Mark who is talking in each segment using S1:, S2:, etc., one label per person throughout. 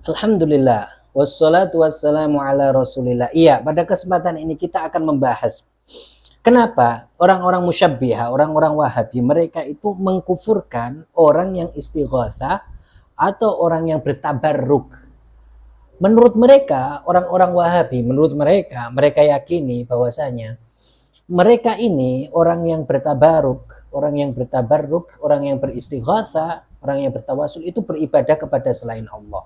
S1: Alhamdulillah, wassalatu wassalamu ala rasulillah. Iya, pada kesempatan ini kita akan membahas kenapa orang-orang musyabbiha, orang-orang wahabi, mereka itu mengkufurkan orang yang istighatsah atau orang yang bertabarruk. Menurut mereka, orang-orang wahabi, menurut mereka, mereka yakini bahwasanya mereka ini orang yang bertabaruk, orang yang bertabarruk, orang yang beristighatsah, orang yang bertawasul itu beribadah kepada selain Allah.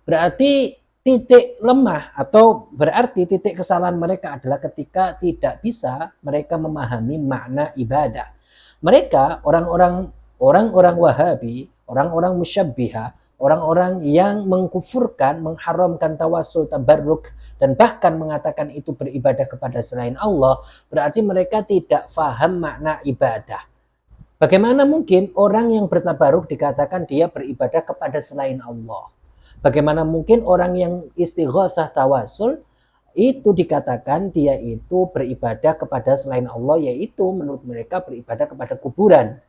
S1: Berarti titik lemah atau berarti titik kesalahan mereka adalah ketika tidak bisa mereka memahami makna ibadah. Mereka orang-orang Wahabi, orang-orang musyabbiha, orang-orang yang mengkufurkan, mengharamkan tawasul, tabarruk dan bahkan mengatakan itu beribadah kepada selain Allah, berarti mereka tidak faham makna ibadah. Bagaimana mungkin orang yang bertabaruk dikatakan dia beribadah kepada selain Allah? Bagaimana mungkin orang yang istighatsah tawasul itu dikatakan dia itu beribadah kepada selain Allah, yaitu menurut mereka beribadah kepada kuburan,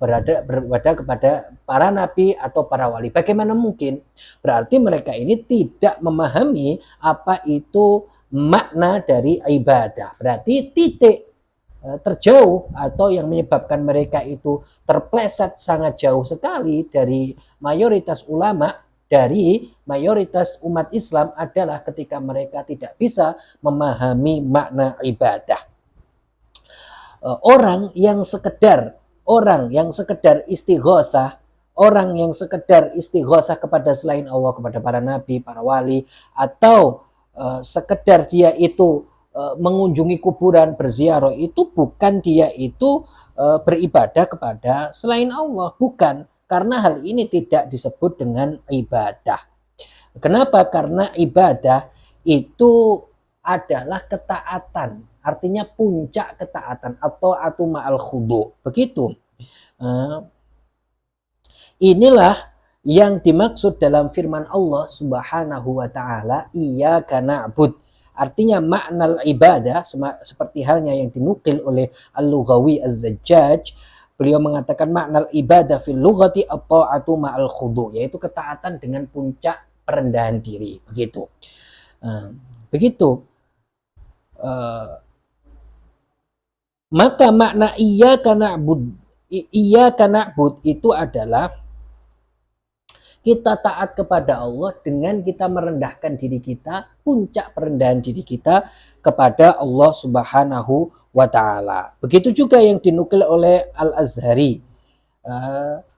S1: beribadah kepada para nabi atau para wali. Bagaimana mungkin? Berarti mereka ini tidak memahami apa itu makna dari ibadah. Berarti titik terjauh atau yang menyebabkan mereka itu terpleset sangat jauh sekali dari mayoritas ulama, dari mayoritas umat Islam adalah ketika mereka tidak bisa memahami makna ibadah. Orang yang sekedar istighatsah, orang yang sekedar istighatsah kepada selain Allah, kepada para nabi, para wali, atau sekedar dia itu mengunjungi kuburan, berziarah, itu bukan dia itu beribadah kepada selain Allah, bukan. Karena hal ini tidak disebut dengan ibadah. Kenapa? Karena ibadah itu adalah ketaatan, artinya puncak ketaatan atau atu ma'al khudu. Begitu. Inilah yang dimaksud dalam firman Allah Subhanahu wa taala, iyyaka na'bud. Artinya makna ibadah seperti halnya yang dinukil oleh Al-Lughawi Az-Zajjaj. Beliau mengatakan makna ibadah fil lughati at-ta'atu ma'al khudu, yaitu ketaatan dengan puncak perendahan diri. Begitu. Begitu. Maka makna iyyaka na'bud itu adalah kita taat kepada Allah dengan kita merendahkan diri kita, puncak perendahan diri kita kepada Allah Subhanahu wa ta'ala. Begitu juga yang dinukil oleh Al-Azhari,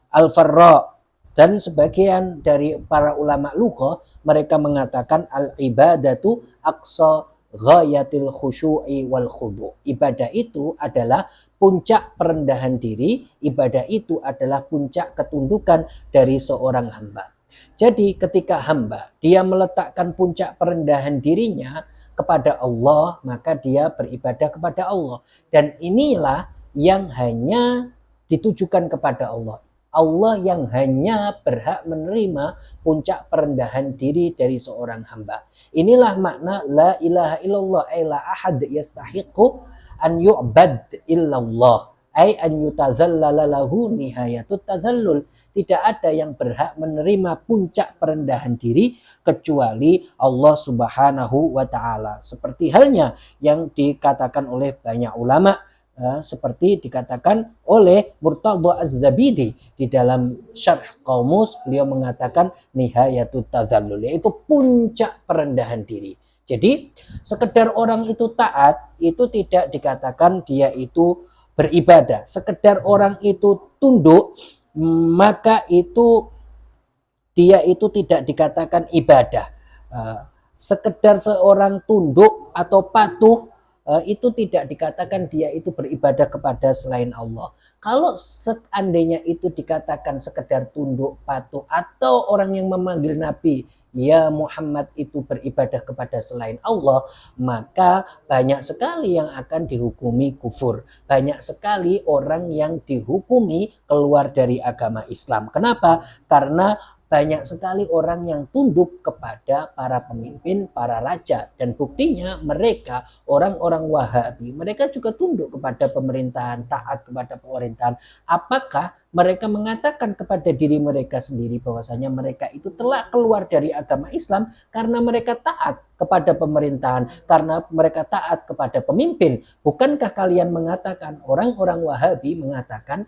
S1: Al-Farra, dan sebagian dari para ulama lughah, mereka mengatakan al-ibadatu aqsa ghayatil khusyu'i wal khudu. Ibadah itu adalah puncak perendahan diri, ibadah itu adalah puncak ketundukan dari seorang hamba. Jadi ketika hamba dia meletakkan puncak perendahan dirinya kepada Allah, maka dia beribadah kepada Allah. Dan inilah yang hanya ditujukan kepada Allah. Allah yang hanya berhak menerima puncak perendahan diri dari seorang hamba. Inilah makna la ilaha illallah, ay la ahad yastahiqu an yu'bad illallah, ay an yutazallala lahu nihayatut tazallul. Tidak ada yang berhak menerima puncak perendahan diri kecuali Allah Subhanahu wa ta'ala. Seperti halnya yang dikatakan oleh banyak ulama, seperti dikatakan oleh Murtadha Az-Zabidi di dalam Syarh Qamus, beliau mengatakan nihayatut tazallul, yaitu puncak perendahan diri. Jadi sekedar orang itu taat itu tidak dikatakan dia itu beribadah. Sekedar orang itu tunduk, maka itu dia itu tidak dikatakan ibadah. Sekedar seorang tunduk atau patuh itu tidak dikatakan dia itu beribadah kepada selain Allah. Kalau seandainya itu dikatakan sekedar tunduk, patuh, atau orang yang memanggil Nabi, ya Muhammad itu beribadah kepada selain Allah, maka banyak sekali yang akan dihukumi kufur. Banyak sekali orang yang dihukumi keluar dari agama Islam. Kenapa? Karena banyak sekali orang yang tunduk kepada para pemimpin, para raja. Dan buktinya mereka, orang-orang Wahabi, mereka juga tunduk kepada pemerintahan, taat kepada pemerintahan. Apakah mereka mengatakan kepada diri mereka sendiri bahwasanya mereka itu telah keluar dari agama Islam karena mereka taat kepada pemerintahan, karena mereka taat kepada pemimpin. Bukankah kalian mengatakan, orang-orang Wahabi mengatakan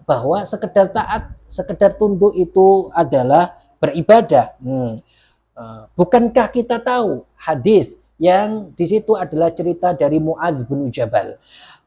S1: bahwa sekedar taat, sekedar tunduk itu adalah beribadah? Bukankah kita tahu hadis yang di situ adalah cerita dari Muadz bin Jabal,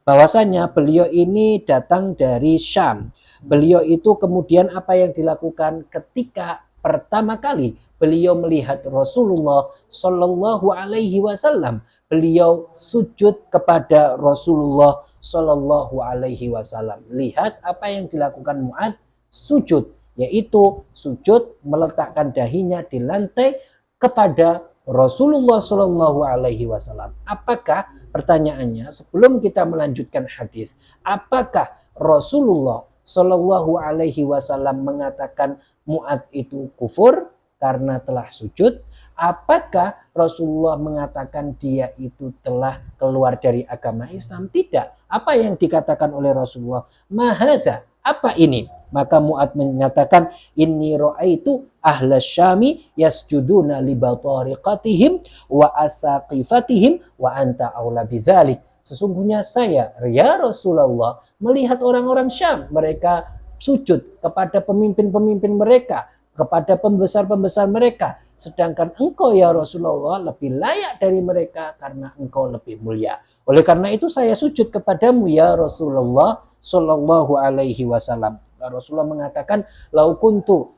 S1: bahwasanya beliau ini datang dari Syam. Beliau itu kemudian apa yang dilakukan ketika pertama kali beliau melihat Rasulullah Shallallahu Alaihi Wasallam, beliau sujud kepada Rasulullah Shallallahu Alaihi Wasallam. Lihat apa yang dilakukan Muadz, sujud, yaitu sujud meletakkan dahinya di lantai kepada Rasulullah Shallallahu Alaihi Wasallam. Apakah, pertanyaannya sebelum kita melanjutkan hadis, apakah Rasulullah Shallallahu Alaihi Wasallam mengatakan Muadz itu kufur karena telah sujud? Apakah Rasulullah mengatakan dia itu telah keluar dari agama Islam? Tidak. Apa yang dikatakan oleh Rasulullah? Mahadza, apa ini? Maka Muadz menyatakan, inni ra'aitu ahla syami yasjuduna li batariqatihim wa asaqifatihim wa anta aula bidzalik. Sesungguhnya saya, ya Rasulullah, melihat orang-orang Syam, mereka sujud kepada pemimpin-pemimpin mereka, kepada pembesar-pembesar mereka. Sedangkan engkau ya Rasulullah lebih layak dari mereka karena engkau lebih mulia. Oleh karena itu saya sujud kepadamu ya Rasulullah Sallallahu Alaihi Wasallam. Rasulullah mengatakan, lau kuntu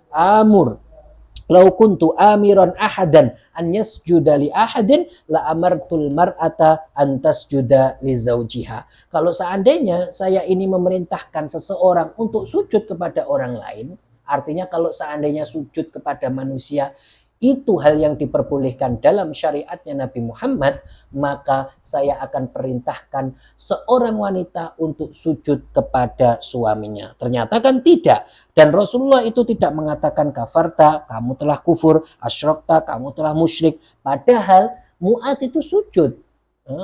S1: amiran ahadan an yasjuda li ahadin la amartul mar'ata an tasjuda li zaujiha. Kalau seandainya saya ini memerintahkan seseorang untuk sujud kepada orang lain, artinya kalau seandainya sujud kepada manusia itu hal yang diperbolehkan dalam syariatnya Nabi Muhammad, maka saya akan perintahkan seorang wanita untuk sujud kepada suaminya. Ternyata kan tidak. Dan Rasulullah itu tidak mengatakan kafarta, kamu telah kufur, asyrokta, kamu telah musyrik. Padahal Muadz itu sujud.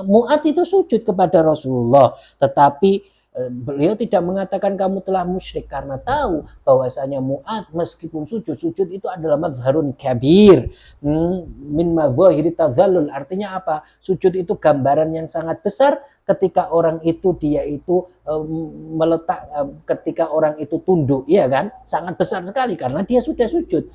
S1: Muadz itu sujud kepada Rasulullah. Tetapi beliau tidak mengatakan kamu telah musyrik karena tahu bahwasanya Muadz meskipun sujud itu adalah mazharun kabir min madzahiri tadzallul. Artinya apa? Sujud itu gambaran yang sangat besar ketika orang itu dia itu meletak, ketika orang itu tunduk, ya kan? Sangat besar sekali karena dia sudah sujud.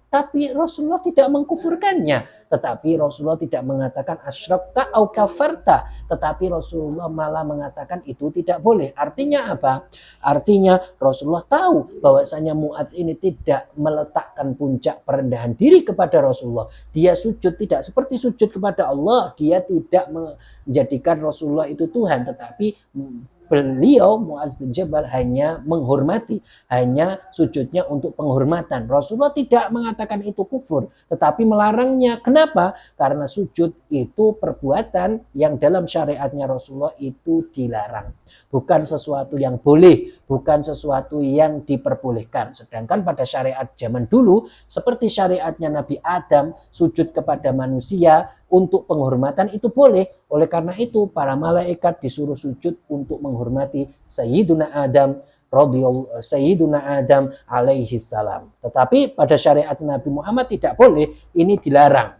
S1: Tapi Rasulullah tidak mengkufurkannya, tetapi Rasulullah tidak mengatakan asyrakta au kafarta, tetapi Rasulullah malah mengatakan itu tidak boleh. Artinya apa? Artinya Rasulullah tahu bahwasanya Muadz ini tidak meletakkan puncak perendahan diri kepada Rasulullah. Dia sujud tidak seperti sujud kepada Allah, dia tidak menjadikan Rasulullah itu Tuhan, tetapi beliau Muadz bin Jabal hanya menghormati, hanya sujudnya untuk penghormatan. Rasulullah tidak mengatakan itu kufur, tetapi melarangnya. Kenapa? Karena sujud itu perbuatan yang dalam syariatnya Rasulullah itu dilarang. Bukan sesuatu yang boleh, bukan sesuatu yang diperbolehkan. Sedangkan pada syariat zaman dulu, seperti syariatnya Nabi Adam, sujud kepada manusia untuk penghormatan itu boleh. Oleh karena itu para malaikat disuruh sujud untuk menghormati Sayyiduna Adam alaihi salam. Tetapi pada syariat Nabi Muhammad tidak boleh, ini dilarang.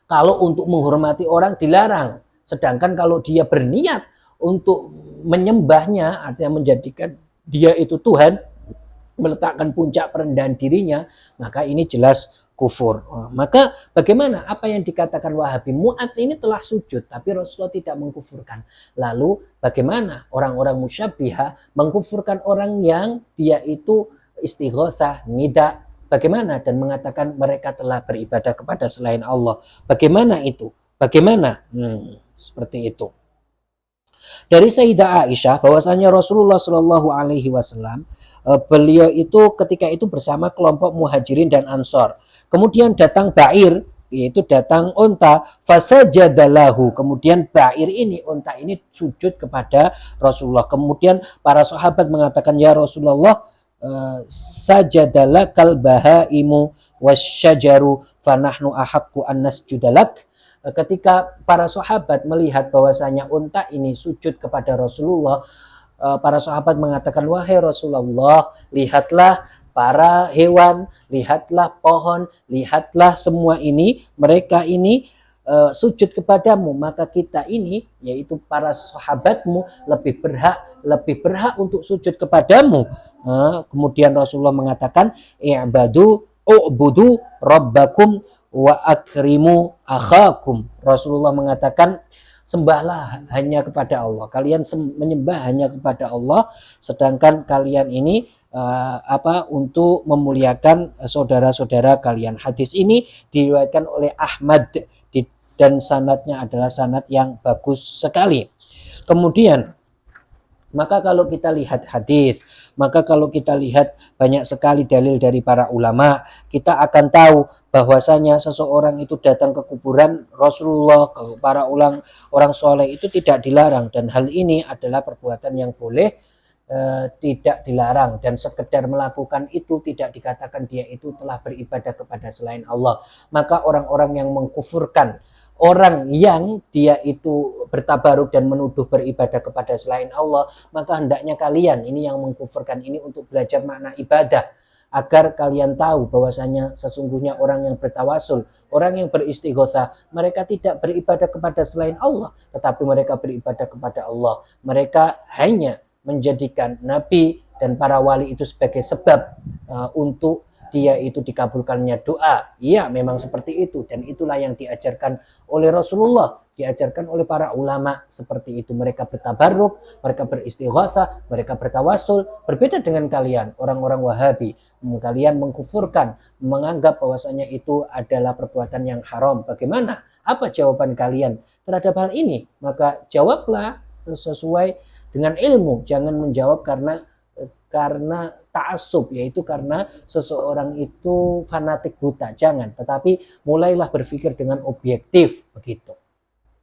S1: Kalau untuk menghormati orang dilarang, sedangkan kalau dia berniat untuk menyembahnya, artinya menjadikan dia itu Tuhan, meletakkan puncak perendahan dirinya, maka ini jelas kufur. Maka bagaimana apa yang dikatakan Wahabi? Muadz ini telah sujud tapi Rasulullah tidak mengkufurkan. Lalu bagaimana orang-orang musyabbiha mengkufurkan orang yang dia itu istighotsah, nida? Bagaimana? Dan mengatakan mereka telah beribadah kepada selain Allah. Bagaimana itu? Bagaimana? Seperti itu. Dari Sayyidah Aisyah bahwasanya Rasulullah Shallallahu Alaihi Wasallam beliau itu ketika itu bersama kelompok muhajirin dan ansor. Kemudian datang ba'ir, yaitu datang unta, fasajadalahu. Kemudian ba'ir ini, unta ini sujud kepada Rasulullah. Kemudian para sahabat mengatakan, ya Rasulullah, sajadalakal bahaimu wasyajaru fanahnu ahaqqu an nasjudalak. Ketika para sahabat melihat bahwasanya unta ini sujud kepada Rasulullah, para sahabat mengatakan, wahai Rasulullah, lihatlah para hewan, lihatlah pohon, lihatlah semua ini, mereka ini sujud kepadamu, maka kita ini, yaitu para sahabatmu, lebih berhak untuk sujud kepadamu. Kemudian Rasulullah mengatakan, u'budu rabbakum wa akrimu akhakum. Rasulullah mengatakan, sembahlah hanya kepada Allah. Kalian menyembah hanya kepada Allah, sedangkan kalian ini untuk memuliakan saudara-saudara kalian. Hadis ini diriwayatkan oleh Ahmad dan sanadnya adalah sanad yang bagus sekali. Kemudian maka kalau kita lihat hadis, maka kalau kita lihat banyak sekali dalil dari para ulama, kita akan tahu bahwasanya seseorang itu datang ke kuburan Rasulullah, ke para orang soleh itu tidak dilarang, dan hal ini adalah perbuatan yang boleh, tidak dilarang, dan sekedar melakukan itu tidak dikatakan dia itu telah beribadah kepada selain Allah. Maka orang-orang yang mengkufurkan orang yang dia itu bertabaruk dan menuduh beribadah kepada selain Allah, maka hendaknya kalian ini yang mengkufurkan ini untuk belajar makna ibadah, agar kalian tahu bahwasanya sesungguhnya orang yang bertawasul, orang yang beristighotsah, mereka tidak beribadah kepada selain Allah, tetapi mereka beribadah kepada Allah. Mereka hanya menjadikan nabi dan para wali itu sebagai sebab untuk dia itu dikabulkannya doa. Iya, memang seperti itu, dan itulah yang diajarkan oleh Rasulullah, diajarkan oleh para ulama seperti itu. Mereka bertabarruk, mereka beristighatsah, mereka bertawasul. Berbeda dengan kalian orang-orang Wahabi, kalian mengkufurkan, menganggap bahwasanya itu adalah perbuatan yang haram. Bagaimana? Apa jawaban kalian terhadap hal ini? Maka jawablah sesuai dengan ilmu, jangan menjawab karena ta'assub, yaitu karena seseorang itu fanatik buta. Jangan, tetapi mulailah berpikir dengan objektif begitu.